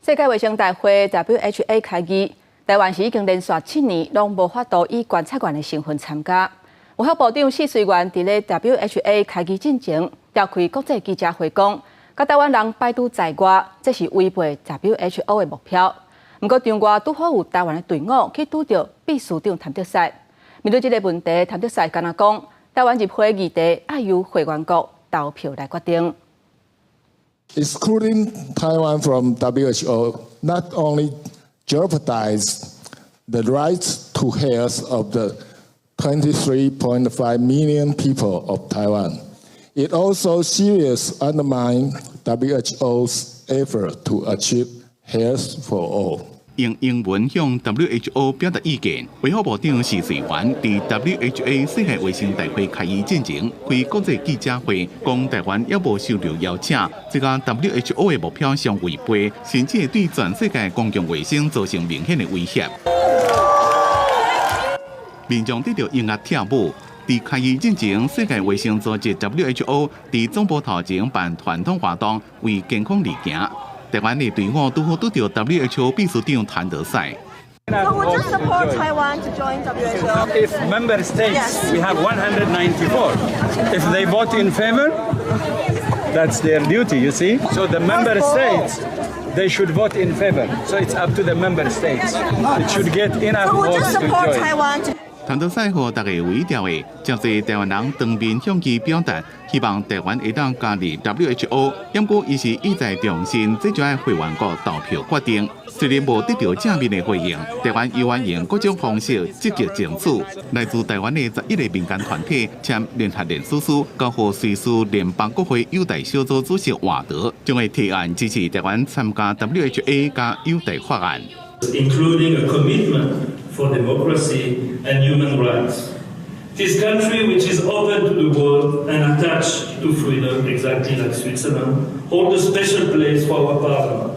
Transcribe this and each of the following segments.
世界卫生大会 （WHA） 开议，台湾是已经连续7年拢无法度以观察员的身份参加。外交部长谢水元伫咧 WHA 开议进前，召开国际记者会讲，甲台湾人排除在外，这是违背 WHO 的目标。不过，场外拄好有台湾的队伍去拄到秘书长谭德赛。面对这个问題，谭德賽敢若讲，台湾入会议题要由会员國投票來決定。Excluding Taiwan from WHO not only jeopardizes the rights to health of the 23.5 million people of Taiwan, it also seriously undermines WHO's effort to achieve health for all. 用英文向 WHO 表达意見，衛福部長謝水元伫 WHA 世界衛生大會開議進前開國際記者會，講台灣也無受到邀請，這個 WHO 的目標相違背，甚至對全世界公共衛生造成明顯的威脅。民眾得到嚴壓跳舞。伫開議進前，世界衛生組織 WHO 伫總部頭前辦傳統活動，為健康而行。台灣的隊伍拄好拄到 WHO 秘書長譚德賽。So would you support Taiwan to join WHO? If member states, we have 194. If they vote in favor, that's their duty, you see. So the member states, they should vote in favor. So it's up to the member states. It should get enough votes to join. 譚德賽和大家微調的，真濟台灣人當面向其表達，希望台灣會當加入 WHO。不過，伊是意在重申，這就係會員國投票決定。雖然無得到正面的回應，台灣依然用各種方式積極爭取。來自台灣的11個民間團體簽聯合聯署書，交予瑞士聯邦國會友台小組主席華德，將會提案支持台灣參加 WHA 加友台法案。Including a commitment for democracy and human rights. This country, which is open to the world and attached to freedom, exactly like Switzerland, holds a special place for our Parliament,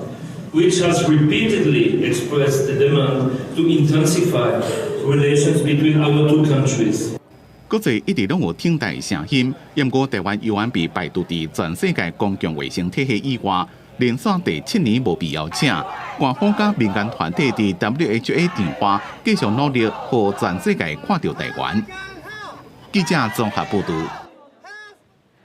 which has repeatedly expressed the demand to intensify relations between our two countries. 國際一直攏有挺台聲音，不過台灣依然被排除在全世界公共衛生體系以外。連續第7年無被邀請，官方甲民間團體佇 WHA 場外繼續努力，讓全世界看到台灣。記者綜合報道。